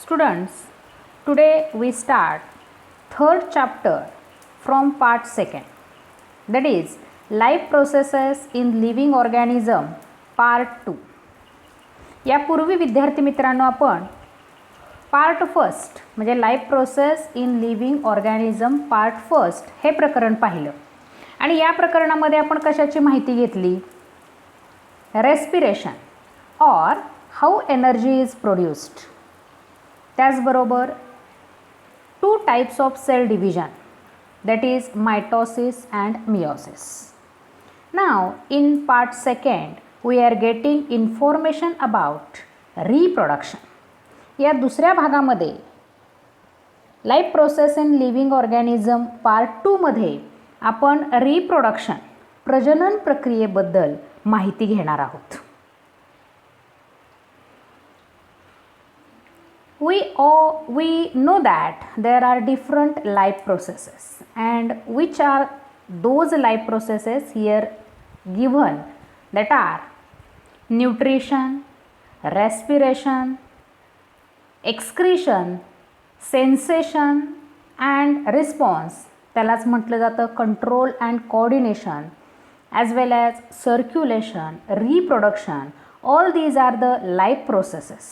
Students, today we start third chapter from part second, that is life processes in living organism part 2. यापूर्वी विद्यार्थी मित्रांनो आपण part first म्हणजे life process in living organism part first हे प्रकरण पाहिलं आणि या प्रकरणामध्ये आपण कशाची माहिती घेतली? रेस्पिरेशन और हाऊ एनर्जी इज प्रोड्यूस्ड. त्याचबरोबर two types of cell division, that is mitosis and meiosis. Now in part second we are getting information about reproduction. या दुसऱ्या भागामध्ये life process in living organism part 2 मध्ये आपण reproduction प्रजनन प्रक्रियेबद्दल माहिती घेणार आहोत. We know that there are different life processes, and which are those life processes here given, that are nutrition, respiration, excretion, sensation and response. त्यालाच म्हटलं जातं control and coordination, as well as circulation, reproduction. All these are the life processes.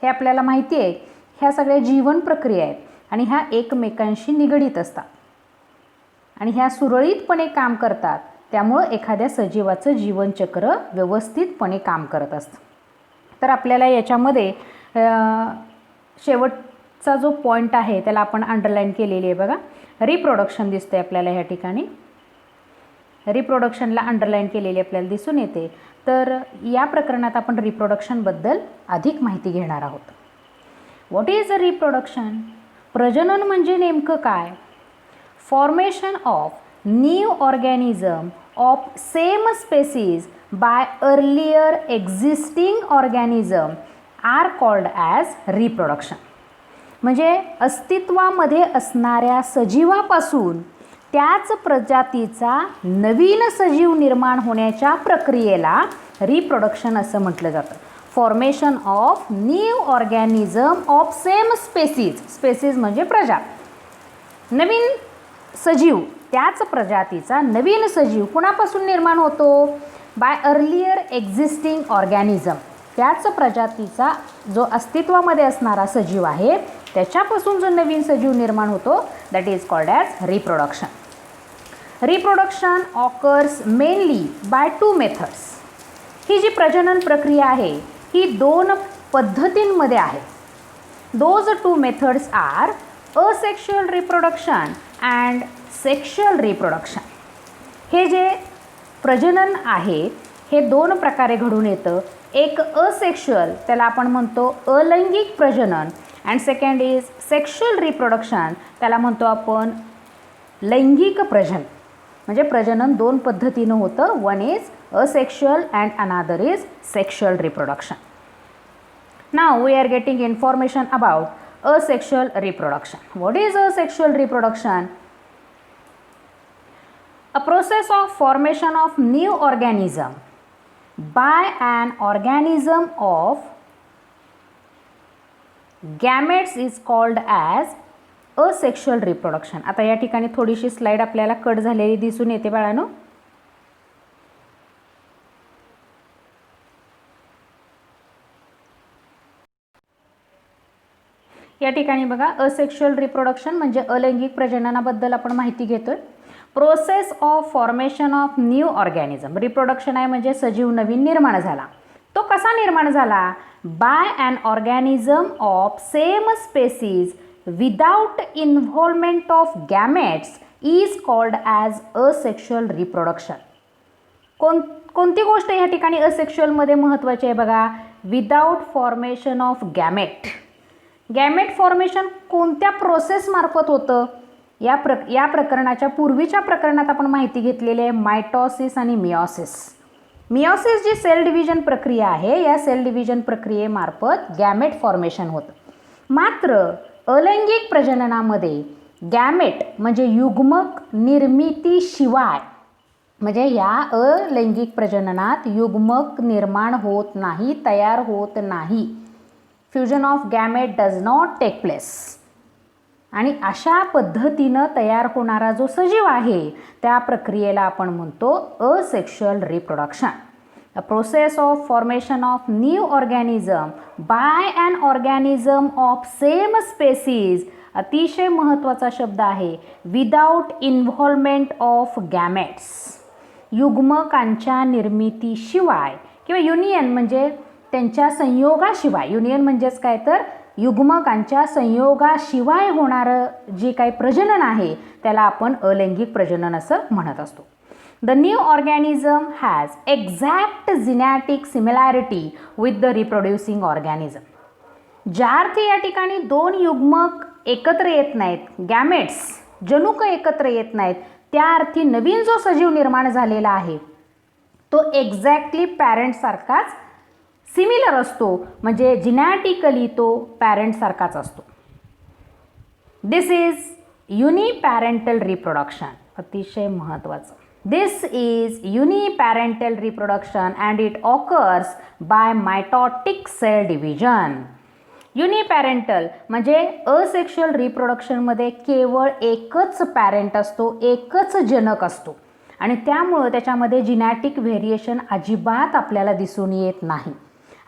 हे आपल्याला माहिती आहे, ह्या सगळ्या जीवन प्रक्रिया आहेत आणि ह्या एकमेकांशी निगडीत असतात आणि ह्या सुरळीतपणे काम करतात. त्यामुळं एखाद्या सजीवाचं जीवनचक्र व्यवस्थितपणे काम करत असतं. तर आपल्याला याच्यामध्ये शेवटचा जो पॉईंट आहे त्याला आपण अंडरलाईन केलेली आहे बघा. रिप्रोडक्शन दिसते आपल्याला ह्या ठिकाणी. रिप्रोडक्शनला अंडरलाईन केलेली आपल्याला दिसून येते. तर या प्रकरणात आपण रिप्रोडक्शनबद्दल अधिक माहिती घेणार आहोत. What is a reproduction? प्रजनन म्हणजे नेमकं काय? Formation of new organism of same species by earlier existing organism are called as reproduction. म्हणजे अस्तित्वामध्ये असणाऱ्या सजीवापासून त्याच प्रजातीचा नवीन सजीव निर्माण होण्याच्या प्रक्रियेला रिप्रोडक्शन असं म्हटलं जातं. Formation of new organism of same species. Species म्हणजे प्रजात. नवीन सजीव त्याच प्रजातीचा नवीन सजीव कुणापासून निर्माण होतो? By earlier existing organism. त्याच प्रजातीचा जो अस्तित्वामध्ये असणारा सजीव आहे त्याच्यापासून जो नवीन सजीव निर्माण होतो that is called as reproduction. Reproduction occurs mainly by two methods. ही जी प्रजनन प्रक्रिया आहे ही दोन पद्धतींमध्ये आहे. Those two methods are asexual reproduction and sexual reproduction. हे जे प्रजनन आहे हे दोन प्रकारे घडून येतं. एक असेक्शुअल, त्याला आपण म्हणतो अलैंगिक प्रजनन, and second is sexual reproduction, त्याला म्हणतो आपण लैंगिक प्रजनन. म्हणजे प्रजनन दोन पद्धतीनं होतं. One is asexual and another is sexual reproduction. Now we are getting information about asexual reproduction. What is asexual reproduction? A process of formation of new organism by an organism of gametes is called as asexual reproduction. आता या ठिकाणी थोडीशी slide आपल्याला cut झालेली दिसून येते बाळांनो. या ठिकाणी बघा असेक्शुअल रिप्रोडक्शन म्हणजे अलैंगिक प्रजननाबद्दल आपण माहिती घेतोय. Process of formation of new organism. Reproduction आहे म्हणजे सजीव नवीन निर्माण झाला. तो कसा निर्माण झाला? By an organism of same species without involvement of gametes is called as asexual reproduction. कोणती गोष्ट या ठिकाणी असेक्शुअलमध्ये महत्त्वाची आहे बघा? Without formation of gamete. Gamete formation कोणत्या प्रोसेसमार्फत होतं? या प्रकरणाच्या पूर्वीच्या प्रकरणात आपण माहिती घेतलेली आहे मायटॉसिस आणि मिओसिस. मिओसिस जी सेल डिव्हिजन प्रक्रिया आहे या सेल डिव्हिजन प्रक्रियेमार्फत गॅमेट फॉर्मेशन होतं. मात्र अलैंगिक प्रजननामध्ये गॅमेट म्हणजे युग्मक निर्मितीशिवाय, म्हणजे या अलैंगिक प्रजननात युग्मक निर्माण होत नाही, तयार होत नाही. Fusion of gamete does not take place. आणि अशा पद्धतीनं तयार होणारा जो सजीव आहे त्या प्रक्रियेला आपण म्हणतो asexual reproduction. A process of formation of new organism by an organism of same species. अतिशय महत्त्वाचा शब्द आहे. Without involvement of gametes. युग्मकांच्या निर्मितीशिवाय किंवा युनियन म्हणजे त्यांच्या संयोगाशिवाय. युनियन म्हणजेच काय तर युग्मकांच्या संयोगाशिवाय होणारं जे काही प्रजनन आहे त्याला आपण अलैंगिक प्रजनन असं म्हणत असतो. The new organism has exact genetic similarity with the reproducing organism. ज्या अर्थी या ठिकाणी दोन युग्मक एकत्र येत नाहीत, गॅमेट्स जनुक एकत्र येत नाहीत, त्या अर्थी नवीन जो सजीव निर्माण झालेला आहे तो एक्झॅक्टली पॅरेंटसारखाच सिमिलर असतो, म्हणजे जिनॅटिकली तो पॅरेंटसारखाच असतो. दिस इज युनिपॅरेंटल रिप्रोडक्शन. अतिशय महत्त्वाचं. This is uniparental reproduction and it occurs by mitotic cell division. युनिपॅरेंटल म्हणजे असेक्शुअल रिप्रोडक्शनमध्ये केवळ एकच पॅरेंट असतो, एकच जनक असतो आणि त्यामुळं त्याच्यामध्ये जिनॅटिक व्हेरिएशन अजिबात आपल्याला दिसून येत नाही.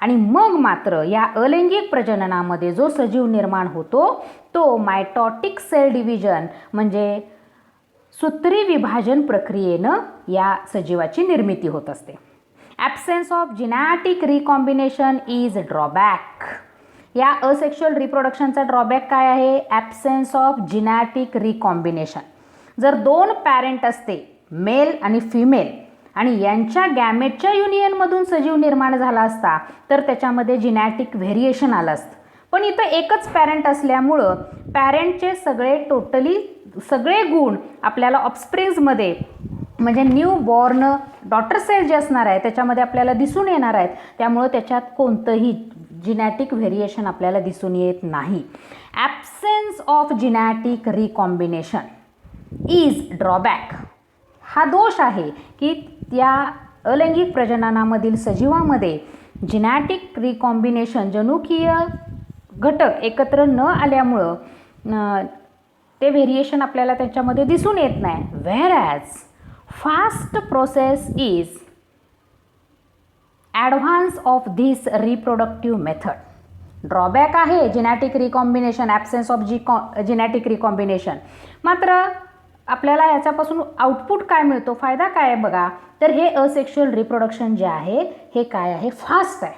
आणि मग मात्र या अलैंगिक प्रजननामध्ये जो सजीव निर्माण होतो तो मायटॉटिक सेल डिव्हिजन म्हणजे सूत्री विभाजन प्रक्रियेनं या सजीवाची निर्मिती होत असते. Absence of genetic recombination is drawback. या असेक्शुअल रिप्रोडक्शनचा ड्रॉबॅक काय आहे? Absence of genetic recombination. जर दोन पॅरेंट असते मेल आणि फिमेल आणि यांच्या गॅमेटच्या युनियनमधून सजीव निर्माण झाला असता तर त्याच्यामध्ये जिनॅटिक व्हेरिएशन आलं असतं. पण इथं एकच पॅरेंट असल्यामुळं पॅरेंटचे सगळे गुण आपल्याला ऑफस्प्रिंग्समध्ये म्हणजे न्यू बॉर्न डॉटर सेल जे असणार आहे त्याच्यामध्ये आपल्याला दिसून येणार आहेत. त्यामुळं त्याच्यात कोणतंही जिनॅटिक व्हेरिएशन आपल्याला दिसून येत नाही. Absence of genetic recombination is drawback. हा दोष आहे की त्या अलैंगिक प्रजननामधील सजीवामध्ये जिनॅटिक रिकॉम्बिनेशन जनुकीय घटक एकत्र न आल्यामुळं ते व्हेरिएशन आपल्याला त्याच्यामध्ये दिसून येत नाही. Whereas fast process is advantage of this reproductive method. Drawback आहे genetic recombination, absence of genetic recombination. मात्र आपल्याला याच्यापासून आउटपुट काय मिळतो, फायदा काय आहे बघा. तर हे असेक्शुअल रिप्रोडक्शन जे आहे हे काय आहे? फास्ट आहे,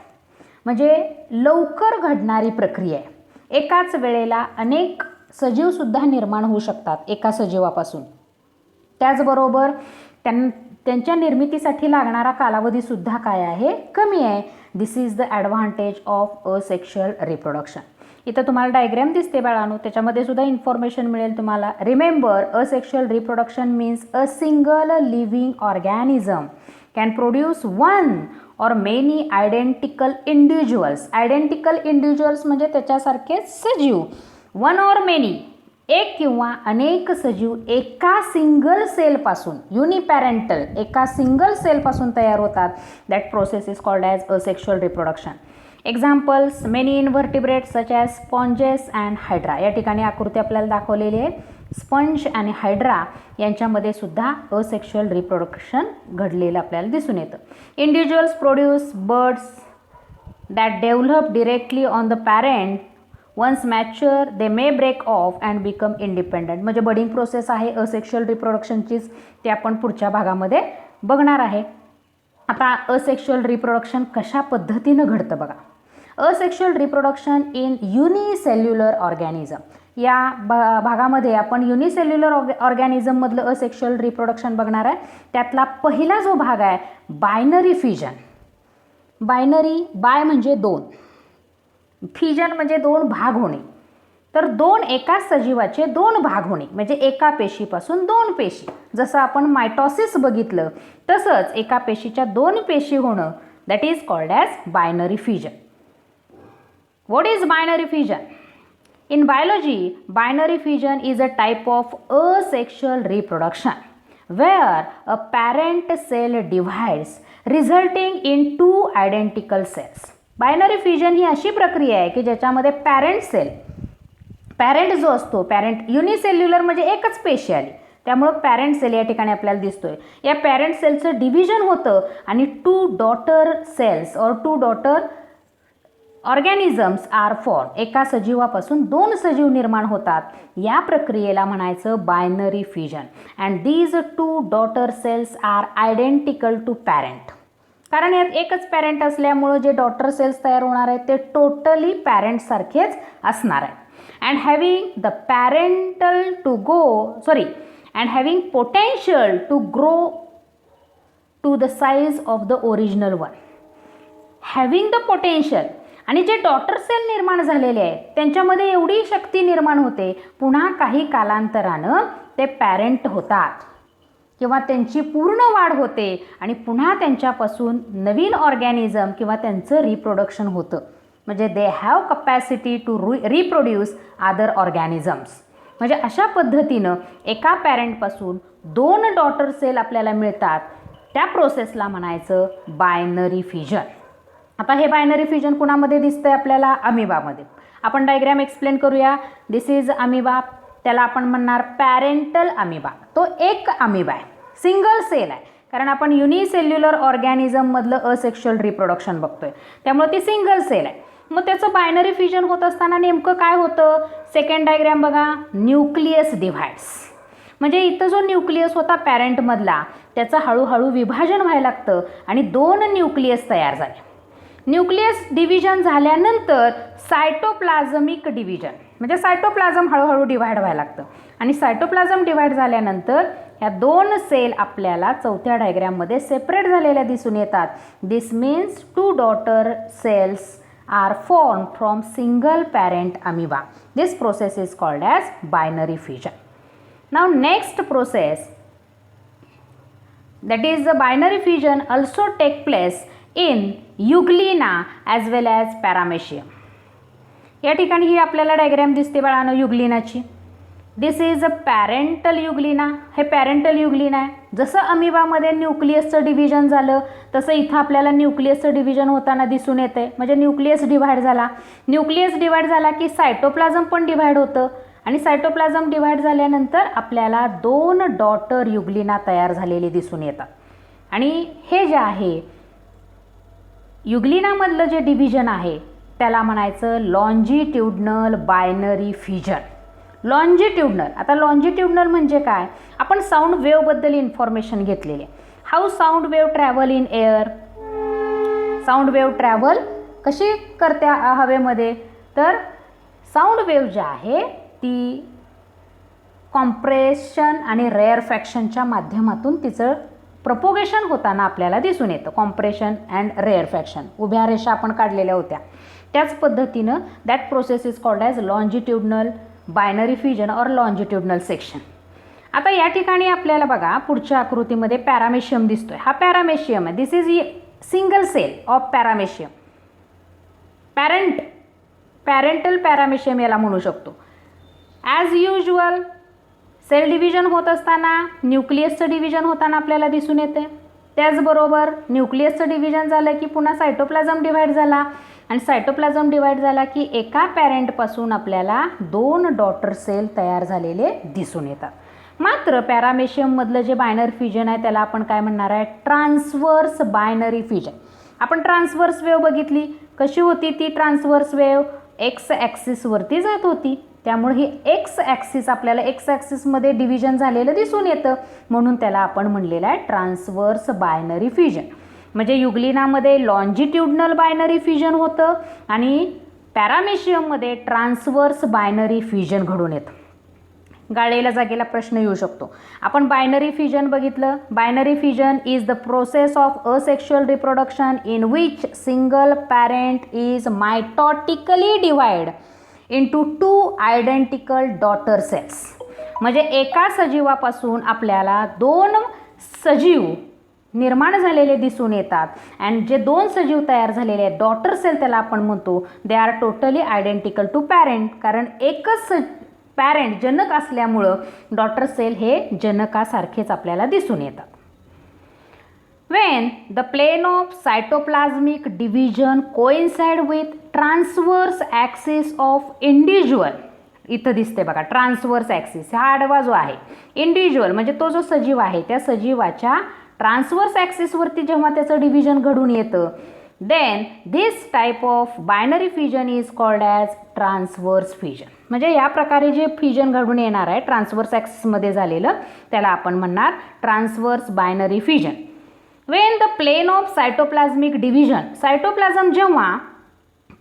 म्हणजे लवकर घडणारी प्रक्रिया आहे. एकाच वेळेला अनेक सजीवसुद्धा निर्माण होऊ शकतात एका सजीवापासून. त्याचबरोबर त्यांच्या निर्मितीसाठी लागणारा कालावधीसुद्धा काय आहे? कमी आहे. This is the advantage of asexual reproduction. इथं तुम्हाला डायग्रॅम दिसते बाळांनो, त्याच्यामध्ये सुद्धा इन्फॉर्मेशन मिळेल तुम्हाला. Remember asexual reproduction means a single living organism can produce one or many identical individuals. Identical individuals म्हणजे त्याच्यासारखेच सजीव. वन और मेनी एक किंवा अनेक सजीव एका सिंगल सेलपासून, युनिपॅरेंटल एका सिंगल सेलपासून तयार होतात. That process is called as asexual reproduction. Examples many invertebrates such as sponges and hydra. या ठिकाणी आकृती आपल्याला दाखवलेली आहे. स्पंज आणि हायड्रा यांच्यामध्ये सुद्धा असेक्शुअल रिप्रोडक्शन घडलेलं आपल्याला दिसून येतं. Individuals produce birds that develop directly on the parent. Once mature they may break off and become independent. म्हणजे बडिंग प्रोसेस आहे असेक्शुअल रिप्रोडक्शनचीच, ते आपण पुढच्या भागामध्ये बघणार आहे. आता असेक्शुअल रिप्रोडक्शन कशा पद्धतीनं घडतं बघा. Asexual reproduction in unicellular organism. या भागामध्ये आपण युनिसेल्युलर ऑर्गॅनिझममधलं असेक्शुअल रिप्रोडक्शन बघणार आहे. त्यातला पहिला जो भाग आहे बायनरी फ्युजन. बायनरी, बाय म्हणजे दोन, फ्युजन म्हणजे दोन भाग होणे. तर एका सजीवाचे दोन भाग होणे म्हणजे एका पेशीपासून दोन पेशी. जसं आपण मायटॉसिस बघितलं तसंच एका पेशीच्या दोन पेशी होणं, that is called as binary fusion. What is binary fusion? In biology, binary fusion is a type of asexual reproduction where a parent cell divides resulting in two identical cells. Binary fission ही अशी प्रक्रिया आहे की ज्याच्यामध्ये parent जो असतो, parent unicellular म्हणजे एकच पेशी आली, त्यामुळं पॅरेंट सेल या ठिकाणी आपल्याला दिसतोय. या पॅरेंट सेलचं डिव्हिजन होतं आणि 2 डॉटर सेल्स और 2 डॉटर ऑर्गॅनिझम्स आर फॉर्म. एका सजीवापासून 2 सजीव निर्माण होतात. या प्रक्रियेला म्हणायचं binary fusion. And these 2 daughter cells are identical to parent. कारण यात एकच पॅरेंट असल्यामुळं जे डॉटर सेल्स तयार होणार आहेत ते टोटली पॅरेंटसारखेच असणार आहे. And having the parental to and having potential to grow to the size of the original one. Having the potential. आणि जे डॉटर सेल निर्माण झालेले आहेत त्यांच्यामध्ये एवढी शक्ती निर्माण होते, पुन्हा काही कालांतरानं ते पॅरेंट होतात किंवा त्यांची पूर्ण वाढ होते आणि पुन्हा त्यांच्यापासून नवीन ऑर्गॅनिझम किंवा त्यांचं रिप्रोडक्शन होतं. म्हणजे they have capacity to reproduce other organisms. म्हणजे अशा पद्धतीनं एका पॅरेंटपासून 2 डॉटर सेल आपल्याला मिळतात. त्या प्रोसेसला म्हणायचं बायनरी फ्युजन. आता हे बायनरी फ्युजन कुणामध्ये दिसतंय आपल्याला? अमिबामध्ये. आपण डायग्रॅम एक्सप्लेन करूया. दिस इज अमिबा. त्याला आपण म्हणणार पॅरेंटल अमिबा. तो एक अमिबा आहे, सिंगल सेल आहे, कारण आपण युनिसेल्युलर ऑर्गॅनिझममधलं असेक्शुअल रिप्रोडक्शन बघतोय, त्यामुळे ती सिंगल सेल आहे. मग त्याचं बायनरी फ्युजन होत असताना नेमकं काय होतं? सेकंड डायग्रॅम बघा. न्यूक्लियस डिव्हाइड्स. म्हणजे इथं जो न्यूक्लियस होता पॅरेंटमधला त्याचं हळूहळू विभाजन व्हायला लागतं आणि 2 न्यूक्लियस तयार झाले. न्यूक्लियस डिव्हिजन झाल्यानंतर सायटोप्लाझमिक डिव्हिजन, म्हणजे सायटोप्लाझम हळूहळू डिव्हाइड व्हायला लागतं आणि सायटोप्लाझम डिव्हाइड झाल्यानंतर ह्या 2 सेल आपल्याला चौथ्या डायग्रॅममध्ये सेपरेट झालेल्या दिसून येतात. This means 2 daughter cells are formed from single parent amoeba. This process is called as binary fusion. Now next process, that is the binary fusion, also take place in Euglena as well as Paramecium. या ठिकाणी ही आपल्याला diagram दिसते बाळांनो युग्लिनाची. दिस is a parental युग्लिना. हे parental युग्लिना आहे. जसं अमिबामध्ये न्यूक्लियसचं division झालं तसं इथं आपल्याला न्यूक्लियसचं डिव्हिजन होताना दिसून येते. म्हणजे न्यूक्लियस डिव्हाइड झाला. न्यूक्लियस डिव्हाइड झाला की सायटोप्लाझम पण डिव्हाइड होतं आणि सायटोप्लाझम डिव्हाइड झाल्यानंतर आपल्याला 2 डॉटर युग्लिना तयार झालेले दिसून येतात. आणि हे जे आहे युग्लिनामधलं जे डिव्हिजन आहे त्याला म्हणायचं लॉन्जिट्युडनल बायनरी फ्युजन. लॉन्जिट्युडनल. आता लॉन्जिट्युडनल म्हणजे काय? आपण साऊंड वेव्हबद्दल इन्फॉर्मेशन घेतलेली आहे. How sound wave travel in air. Sound wave travel कशी करते हवेमध्ये? तर साऊंड वेव्ह जी आहे ती कॉम्प्रेशन आणि रेअरफॅक्शनच्या माध्यमातून तिचं प्रपोगेशन होताना आपल्याला दिसून येतं. कॉम्प्रेशन अँड रेअरफॅक्शन उभ्या रेषा आपण काढलेल्या होत्या. त्याच पद्धतीनं that process is called as longitudinal binary fusion और लॉन्जिट्युडनल सेक्शन. आता या ठिकाणी आपल्याला बघा पुढच्या आकृतीमध्ये पॅरामेशियम दिसतोय. हा पॅरामेशियम आहे. This is single cell of paramecium. Parental paramecium याला म्हणू शकतो. ॲज युज्युअल सेल डिव्हिजन होत असताना न्यूक्लियसचं डिव्हिजन होताना आपल्याला दिसून येते. त्याचबरोबर न्यूक्लियसचं डिव्हिजन झालं की पुन्हा सायटोप्लाझम डिव्हाइड झाला आणि सायटोप्लाझम डिव्हाइड झाला की एका पॅरेंटपासून आपल्याला 2 डॉटर सेल तयार झालेले दिसून येतात. मात्र पॅरामेशियममधलं जे बायनरी फ्युजन आहे त्याला आपण काय म्हणणार आहे? Transverse binary fusion. आपण ट्रान्सवर्स वेव्ह बघितली. कशी होती ती ट्रान्सवर्स वेव्ह? एक्स ॲक्सिसवरती जात होती. त्यामुळे ही एक्स ॲक्सिस आपल्याला एक्स ॲक्सिसमध्ये डिव्हिजन झालेलं दिसून येतं, म्हणून त्याला आपण म्हणलेलं आहे ट्रान्सवर्स बायनरी फ्युजन. म्हणजे युग्लिनामध्ये लॉन्जिट्युडनल बायनरी फ्युजन होतं आणि पॅरामेशियममध्ये ट्रान्सवर्स बायनरी फ्युजन घडून येतं. गाळलेल्या जागेला प्रश्न येऊ शकतो. आपण बायनरी फ्युजन बघितलं. Binary fusion is the process of asexual reproduction in which single parent is mitotically divide into 2 identical daughter cells. म्हणजे एका सजीवापासून आपल्याला 2 सजीव निर्माण झालेले दिसून येतात. अँड जे 2 सजीव तयार झालेले आहेत डॉटर सेल त्याला आपण म्हणतो they are totally identical to parent. कारण एकच पॅरेंट जनक असल्यामुळं डॉटर सेल हे जनकासारखेच आपल्याला दिसून येतात. when the plane of cytoplasmic division coincide with transverse axis of individual. इथं दिसते बघा ट्रान्सवर्स ॲक्सिस, हा आडवा जो आहे. इंडिव्हिज्युअल म्हणजे तो जो सजीव आहे त्या सजीवाच्या ट्रान्सवर्स ॲक्सिसवरती जेव्हा त्याचं डिव्हिजन घडून येतं, then this type of binary fusion is called as transverse fusion. म्हणजे या प्रकारे जे फ्युजन घडून येणार आहे ट्रान्सवर्स ॲक्सिसमध्ये झालेलं, त्याला आपण म्हणणार transverse binary fusion. When the plane of cytoplasmic division, cytoplasm जेव्हा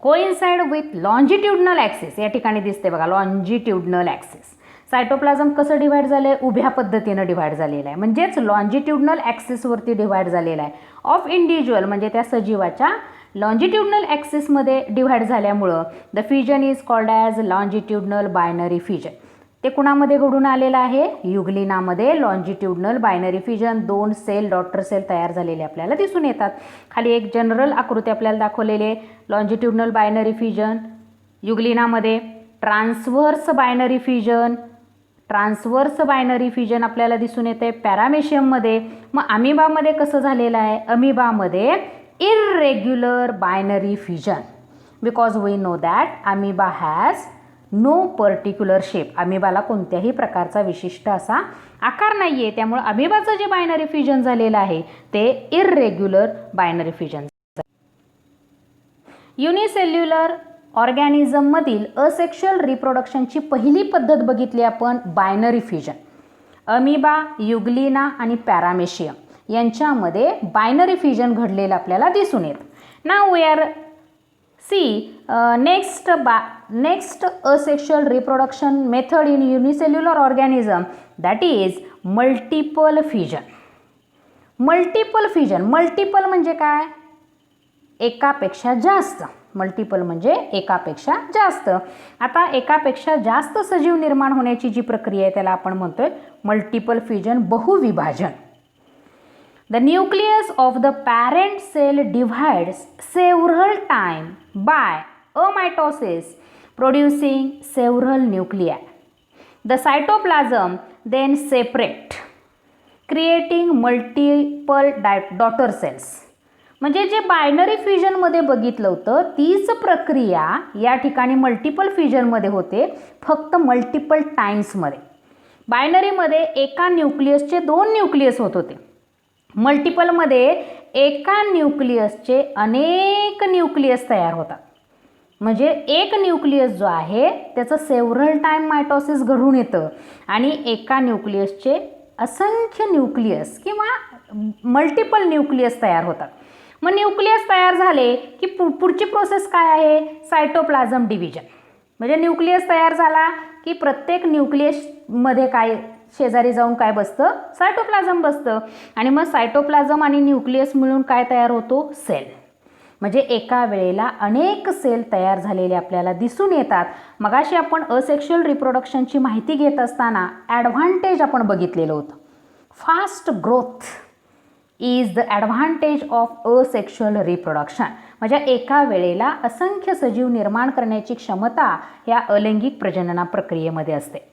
कोइन्साइड विथ लॉन्जिट्युडनल ॲक्सिस, या ठिकाणी दिसते बघा लॉन्जिट्युडनल ॲक्सिस. सायटोप्लाझम कसं डिवाइड झालं आहे, उभ्या पद्धतीनं डिवाइड झालेलं आहे, म्हणजेच लॉन्जिट्युडनल ॲक्सिसवरती डिवाइड झालेला आहे. ऑफ इंडिव्हिज्युअल म्हणजे त्या सजीवाच्या लॉन्जिट्युडनल ॲक्सिसमध्ये डिवाइड झाल्यामुळं the fusion is called as longitudinal binary fusion. ते कुणामध्ये घडून आलेलं आहे, युग्लिनामध्ये longitudinal binary fusion. 2 cell daughter cell तयार झालेले आपल्याला दिसून येतात. खाली एक जनरल आकृती आपल्याला दाखवलेली, लॉन्जिट्युडनल बायनरी फ्युजन युग्लिनामध्ये, transverse binary fusion, transverse binary fusion आपल्याला दिसून येते पॅरामेशियममध्ये. मग अमिबामध्ये कसं झालेलं आहे, अमिबामध्ये irregular binary fusion, because we know that amoeba has no particular shape. अमिबाला कोणत्याही प्रकारचा विशिष्ट असा आकार नाही आहे, त्यामुळे अमिबाचं जे बायनरी फ्युजन झालेलं आहे ते इररेग्युलर बायनरी फ्युजन. युनिसेल्युलर ऑर्गॅनिझममधील असेक्शुअल रिप्रोडक्शनची पहिली पद्धत बघितली आपण बायनरी फ्युजन. अमिबा, युग्लिना आणि पॅरामेशियम यांच्यामध्ये बायनरी फ्युजन घडलेलं आपल्याला दिसून येतं. Now we are next asexual reproduction method in unicellular organism, that is multiple fusion. Multiple fusion, multiple म्हणजे काय, एकापेक्षा जास्त. मल्टिपल म्हणजे एकापेक्षा जास्त. आता एकापेक्षा जास्त सजीव निर्माण होण्याची जी प्रक्रिया आहे त्याला आपण म्हणतोय मल्टिपल फ्युजन, बहुविभाजन. The nucleus of the parent cell divides several times by amitosis, producing several nuclei. The cytoplasm then separate, creating multiple daughter cells. म्हणजे जे बायनरी फ्युजनमध्ये बघितलं होतं तीच प्रक्रिया या ठिकाणी मल्टिपल फ्युजनमध्ये होते, फक्त मल्टिपल टाइम्समध्ये. बायनरीमध्ये एका न्यूक्लियसचे 2 न्यूक्लियस होत होते, मल्टिपलमध्ये एका न्यूक्लियसचे अनेक न्यूक्लियस तयार होतात. म्हणजे एक न्यूक्लियस जो आहे त्याचं सेव्हरल टाइम मायटोसिस घडून येतं आणि एका न्यूक्लियसचे असंख्य न्यूक्लियस किंवा मल्टिपल न्यूक्लियस तयार होतात. मग न्यूक्लियस तयार झाले की पुढची प्रोसेस काय आहे, सायटोप्लाझम डिव्हिजन. म्हणजे न्यूक्लियस तयार झाला की प्रत्येक न्यूक्लियसमध्ये काय शेजारी जाऊन काय बसतं, सायटोप्लाझम बसतं. आणि मग सायटोप्लाझम आणि न्यूक्लियस मिळून काय तयार होतो, सेल. म्हणजे एका वेळेला अनेक सेल तयार झालेले आपल्याला दिसून येतात. मगाशी आपण असेक्शुअल रिप्रोडक्शनची माहिती घेत असताना ॲडव्हान्टेज आपण बघितलेलं होतं. Fast growth is the advantage of asexual reproduction. म्हणजे एका वेळेला असंख्य सजीव निर्माण करण्याची क्षमता या अलैंगिक प्रजनना प्रक्रियेमध्ये असते.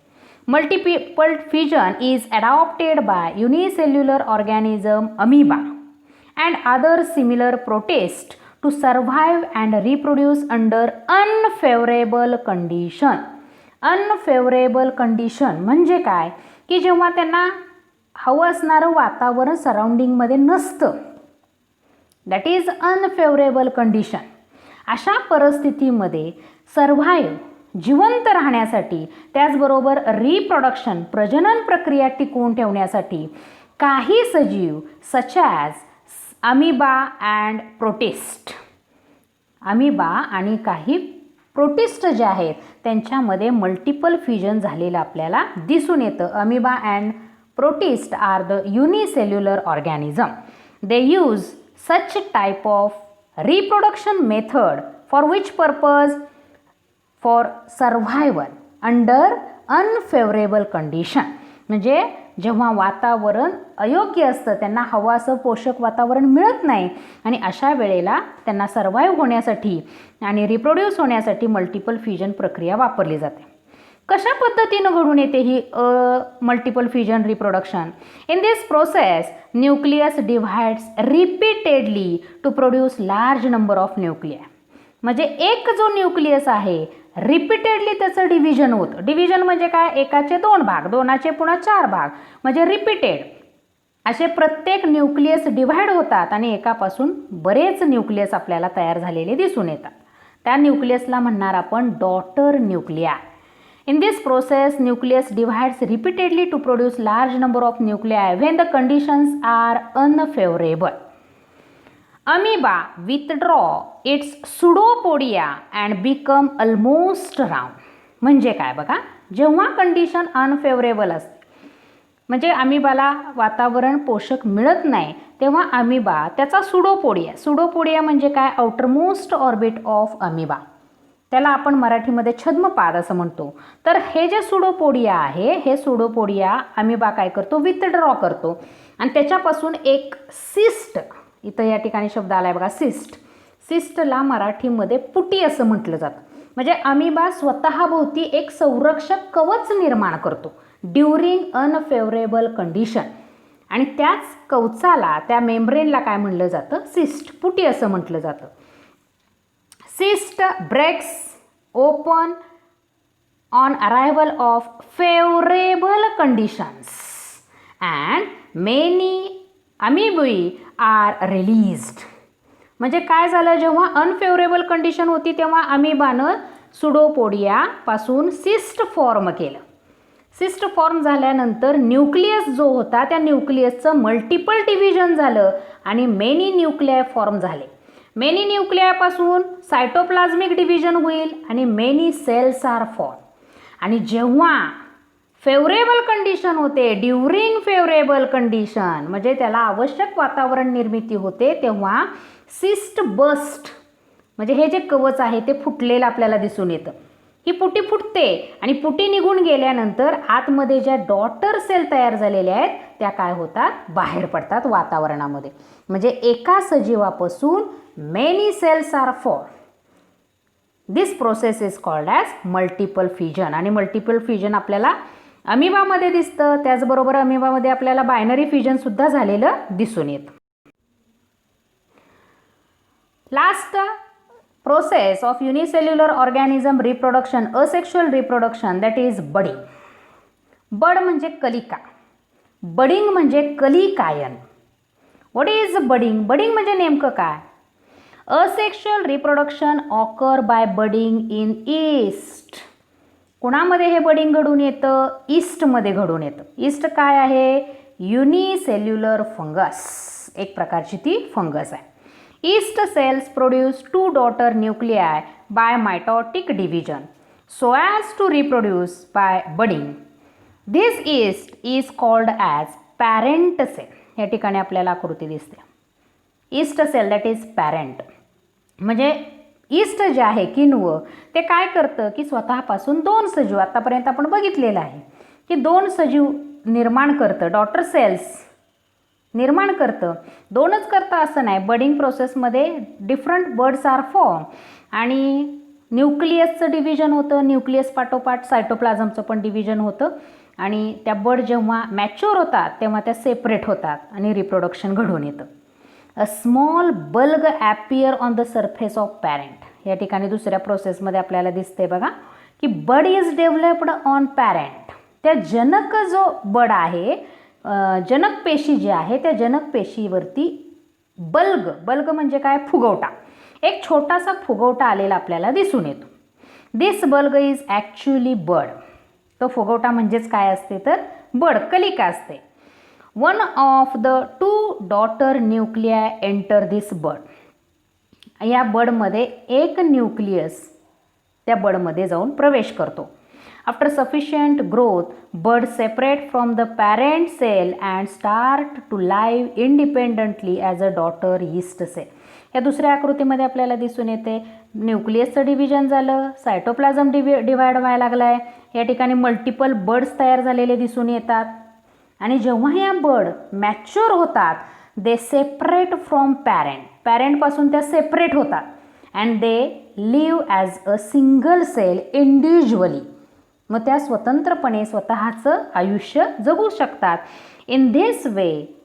Multiple fusion is adopted by unicellular organism amoeba and other similar protists to survive and reproduce under unfavorable condition. Unfavorable condition म्हणजे काय की जेव्हा त्यांना हवं असणारं वातावरण सराउंडिंगमध्ये नसतं, दॅट इज अनफेवरेबल कंडिशन. अशा परिस्थितीमध्ये सर्व्हाइव्ह जिवंत राहण्यासाठी, त्याचबरोबर रिप्रोडक्शन प्रजनन प्रक्रिया टिकवून ठेवण्यासाठी काही सजीव such as amoeba and protist, amoeba आणि काही प्रोटिस्ट जे आहेत त्यांच्यामध्ये मल्टिपल फ्युजन झालेलं आपल्याला दिसून येतं. Amoeba and protist are the unicellular organism. They use such type of reproduction method for which purpose, for survival under unfavourable condition. म्हणजे जेव्हा वातावरण अयोग्य असतं, त्यांना हवं असं पोषक वातावरण मिळत नाही आणि अशा वेळेला त्यांना सर्व्हाइव्ह होण्यासाठी आणि रिप्रोड्यूस होण्यासाठी मल्टिपल फ्युजन प्रक्रिया वापरली जाते. कशा पद्धतीनं घडून येते ही multiple fusion reproduction? In this process nucleus divides repeatedly to produce large number of nuclei. म्हणजे एक जो न्यूक्लियस आहे रिपीटेडली त्याचं डिव्हिजन होतं. डिव्हिजन म्हणजे काय? एकाचे 2 भाग, 2चे पुन्हा 4 भाग, म्हणजे रिपीटेड असे प्रत्येक न्यूक्लियस डिव्हाइड होतात आणि एकापासून बरेच न्यूक्लियस आपल्याला तयार झालेले दिसून येतात. त्या न्यूक्लियसला म्हणणार आपण daughter nuclei. In this process, nucleus divides repeatedly to produce large number of nuclei when the conditions are unfavorable. Amoeba withdraw its pseudopodia and become almost round. म्हणजे काय बघा, जेव्हा कंडिशन अनफेवरेबल असते, म्हणजे अमिबाला वातावरण पोषक मिळत नाही, तेव्हा अमिबा त्याचा सुडोपोडिया म्हणजे काय? आउटरमोस्ट ऑर्बिट ऑफ अमिबा, त्याला आपण मराठीमध्ये छद्मपाद असं म्हणतो. तर हे जे सुडोपोडिया आहे, हे सुडोपोडिया अमिबा काय करतो? विथड्रॉ करतो आणि त्याच्यापासून एक सिस्ट, इथं या ठिकाणी शब्द आला आहे बघा, सिस्ट. सिस्टला मराठीमध्ये पुटी असं म्हटलं जातं. म्हणजे अमिबा स्वतःभोवती एक संरक्षक कवच निर्माण करतो ड्युरिंग अनफेवरेबल कंडिशन, आणि त्याच कवचाला, त्या मेम्ब्रेनला काय म्हणलं जातं? सिस्ट, पुटी असं म्हटलं जातं. Cyst breaks open on arrival of favorable conditions and many amoebae are released. म्हणजे काय झालं? जेव्हा अनफेवरेबल कंडिशन होती तेव्हा अमिबानं सुडोपोडियापासून सिस्ट फॉर्म केलं. सिस्ट फॉर्म झाल्यानंतर न्यूक्लियस जो होता त्या न्यूक्लियसचं मल्टिपल डिव्हिजन झालं आणि मेनी न्यूक्लियाय फॉर्म झाले. मेनी न्यूक्लियापासून सायटोप्लाझ्मिक डिव्हिजन होईल आणि मेनी सेल्स आर फॉर्म. आणि जेव्हा फेवरेबल कंडिशन होते, ड्युरिंग फेवरेबल कंडिशन म्हणजे त्याला आवश्यक वातावरण निर्मिती होते, तेव्हा सिस्ट बस्ट म्हणजे हे जे कवच आहे ते फुटलेलं आपल्याला दिसून येतं. ही पुटी फुटते आणि पुटी निघून गेल्यानंतर आतमध्ये ज्या डॉटर सेल तयार झालेल्या आहेत त्या काय होतात? बाहेर पडतात वातावरणामध्ये. म्हणजे एका सजीवापासून many cells are form. This process is called as multiple fusion. आणि मल्टिपल फ्युजन आपल्याला अमिबामध्ये दिसतं, त्याचबरोबर अमिबामध्ये आपल्याला बायनरी फ्युजनसुद्धा झालेलं दिसून येतं. Last process of unicellular organism reproduction, asexual reproduction, that is budding. Bud म्हणजे कलिका, बडिंग म्हणजे कलिकायन. What is budding? बडिंग म्हणजे नेमकं काय? Asexual reproduction occur by budding in yeast. कुणामध्ये हे बडिंग घडून येतं? ईस्टमध्ये घडून येतं. ईस्ट काय आहे? युनिसेल्युलर फंगस, एक प्रकारची ती फंगस आहे. Yeast cells produce 2 daughter nuclei by mitotic division so as to reproduce by budding. This yeast is called as parent cell. या ठिकाणी आपल्याला आकृती दिसते. Yeast cell that is parent. म्हणजे ईस्ट जे आहे किण्व ते काय करतं की स्वतःपासून 2 सजीव, आतापर्यंत आपण बघितलेलं आहे की 2 सजीव निर्माण करतं, डॉटर सेल्स निर्माण करतं. 2च करतं असं नाही, बडिंग प्रोसेसमध्ये डिफरंट बर्ड्स आर फॉर्म आणि न्यूक्लियसचं डिव्हिजन होतं, न्यूक्लियस पाठोपाठ सायटोप्लाझमचं पण डिव्हिजन होतं आणि त्या बर्ड जेव्हा मॅच्युअर होतात तेव्हा त्या सेपरेट होतात आणि रिप्रोडक्शन घडून येतं. A small bulge appear on the surface of parent. या ठिकाणी दुसऱ्या प्रोसेसमध्ये आपल्याला दिसते बघा की बड इज डेव्हलप्ड ऑन पॅरेंट. त्या जनक जो बड आहे, जनक पेशी जी आहे त्या जनक पेशीवरती बल्ग म्हणजे काय? फुगवटा, एक छोटासा फुगवटा आलेला आपल्याला दिसून येतो. This bulge is actually bud. तो फुगवटा म्हणजेच काय असते तर बड, कलिका असते. One of the 2 daughter nuclei enter this bud. या बडमध्ये एक न्यूक्लियस त्या बडमध्ये जाऊन प्रवेश करतो. After sufficient growth, birds separate from the parent cell and start to live independently as a daughter yeast cell. या दुसऱ्या आकृतीमध्ये आपल्याला दिसून येते न्यूक्लियसचं डिव्हिजन झालं, सायटोप्लाझम डिवाइड व्हायला लागला आहे. या ठिकाणी मल्टिपल बर्ड्स तयार झालेले दिसून येतात आणि जेव्हा या बर्ड मॅच्युअर होतात दे सेपरेट फ्रॉम पॅरेंट. पॅरेंटपासून त्या सेपरेट होतात and they live as a single cell individually. मग त्या स्वतंत्रपणे स्वतःचं आयुष्य जगू शकतात. In this way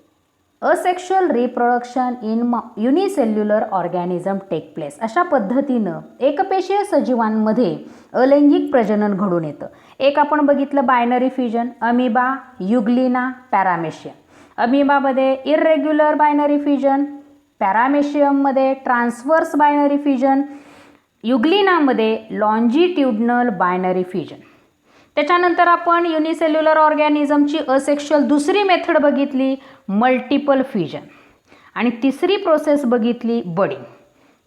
asexual reproduction in unicellular organism take place. अशा पद्धतीनं एकपेशीय सजीवांमध्ये अलैंगिक प्रजनन घडून येतं. एक आपण बघितलं binary fusion, amoeba, euglena, paramecium. अमिबामध्ये इर्रेग्युलर बायनरी फ्युजन, पॅरामेशियममध्ये ट्रान्सवर्स बायनरी फ्युजन, युग्लिनामध्ये लॉन्जिट्युडनल बायनरी फ्युजन. त्याच्यानंतर आपण युनिसेल्युलर ऑर्गॅनिझमची असेक्शुअल दुसरी मेथड बघितली मल्टिपल फ्युजन आणि तिसरी प्रोसेस बघितली budding.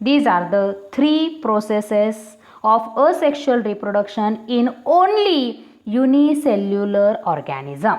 These are the 3 processes of asexual reproduction in only unicellular organism.